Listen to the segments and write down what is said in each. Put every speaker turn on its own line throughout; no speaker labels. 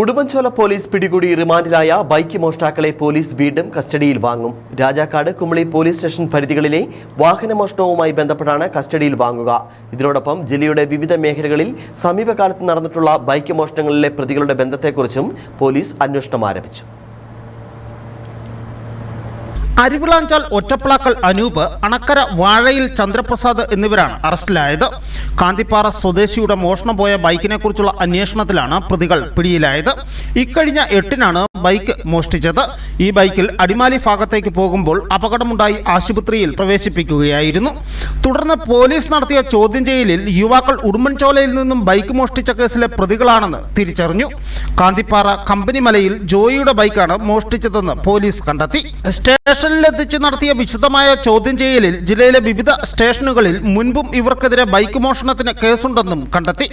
Udumbanchola police പിടികൂടി റിമാൻഡിലായ bike മോഷ്ടാക്കളെ police വീണ്ടും കസ്റ്റഡിയിൽ വാങ്ങും. രാജാക്കാട് കുമളി പോലീസ് സ്റ്റേഷൻ പരിധികളിലെ വാഹനമോഷണവുമായി ബന്ധപ്പെട്ടാണ് കസ്റ്റഡിയിൽ വാങ്ങുക. ഇതിനോടൊപ്പം ജില്ലയുടെ വിവിധ മേഖലകളിൽ സമീപകാലത്ത് നടന്നിട്ടുള്ള ബൈക്ക് മോഷണങ്ങളിലെ പ്രതികളുടെ ബന്ധത്തെക്കുറിച്ചും പോലീസ് അന്വേഷണം ആരംഭിച്ചു.
അരിവിളാഞ്ചാൽ ഒറ്റപ്ലാക്കൽ അനൂപ്, അണക്കര വാഴയിൽ ചന്ദ്രപ്രസാദ് എന്നിവരാണ് അറസ്റ്റിലായത്. കാന്തിപ്പാറ സ്വദേശിയുടെ മോഷണം പോയ ബൈക്കിനെ കുറിച്ചുള്ള അന്വേഷണത്തിലാണ് പ്രതികൾ പിടിയിലായത്. ഇക്കഴിഞ്ഞ 8-നാണ് ബൈക്ക് മോഷ്ടിച്ചത്. ഈ ബൈക്കിൽ അടിമാലി ഭാഗത്തേക്ക് പോകുമ്പോൾ അപകടമുണ്ടായി ആശുപത്രിയിൽ പ്രവേശിപ്പിക്കുകയായിരുന്നു. തുടർന്ന് പോലീസ് നടത്തിയ ചോദ്യം ചെയ്യലിൽ യുവാക്കൾ ഉടുമ്പൻചോലയിൽ നിന്നും ബൈക്ക് മോഷ്ടിച്ച കേസിലെ പ്രതികളാണെന്ന് തിരിച്ചറിഞ്ഞു. കാന്തിപ്പാറ കമ്പനിമലയിൽ ജോയിയുടെ ബൈക്കാണ് മോഷ്ടിച്ചതെന്ന് പോലീസ് കണ്ടെത്തി. സ്റ്റേഷനിലെത്തിച്ച് നടത്തിയ വിശദമായ ചോദ്യം ചെയ്യലിൽ ജില്ലയിലെ വിവിധ സ്റ്റേഷനുകളിൽ മുൻപും ഇവർക്കെതിരെ ബൈക്ക് മോഷണത്തിന് കേസുണ്ടെന്നും കണ്ടെത്തി.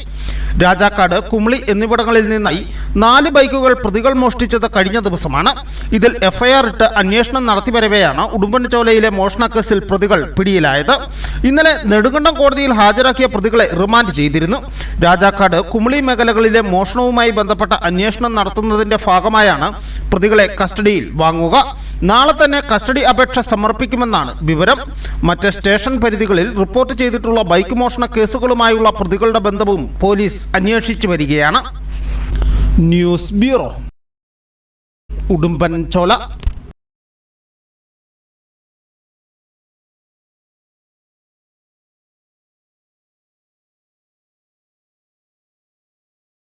രാജാക്കാട്, കുമളി എന്നിവിടങ്ങളിൽ നിന്നായി 4 ബൈക്കുകൾ പ്രതികൾ മോഷ്ടിച്ചത് കഴിഞ്ഞ ദിവസമാണ്. ഇതിൽ എഫ്ഐആർ ഇട്ട് അന്വേഷണം നടത്തിവരവെയാണ് ഉടുമ്പൻചോലയിലെ മോഷണക്കേസിൽ പ്രതികൾ പിടിയിലായത്. ഇന്നലെ നെടുങ്കണ്ടം കോടതിയിൽ ഹാജരാക്കിയ പ്രതികളെ റിമാൻഡ് ചെയ്തിരുന്നു. രാജാക്കാട്, കുമളി മേഖലകളിലെ മോഷണവുമായി ബന്ധപ്പെട്ട അന്വേഷണം നടത്തുന്നതിന്റെ ഭാഗമായാണ് പ്രതികളെ കസ്റ്റഡിയിൽ വാങ്ങുക. നാളെ തന്നെ കസ്റ്റഡി അപേക്ഷ സമർപ്പിക്കുമെന്നാണ് വിവരം. മറ്റ് സ്റ്റേഷൻ പരിധികളിൽ റിപ്പോർട്ട് ചെയ്തിട്ടുള്ള ബൈക്ക് മോഷണ കേസുകളുമായുള്ള പ്രതികളുടെ ബന്ധവും പോലീസ് അന്വേഷിച്ചു വരികയാണ്. News bureau, Udumbanchola.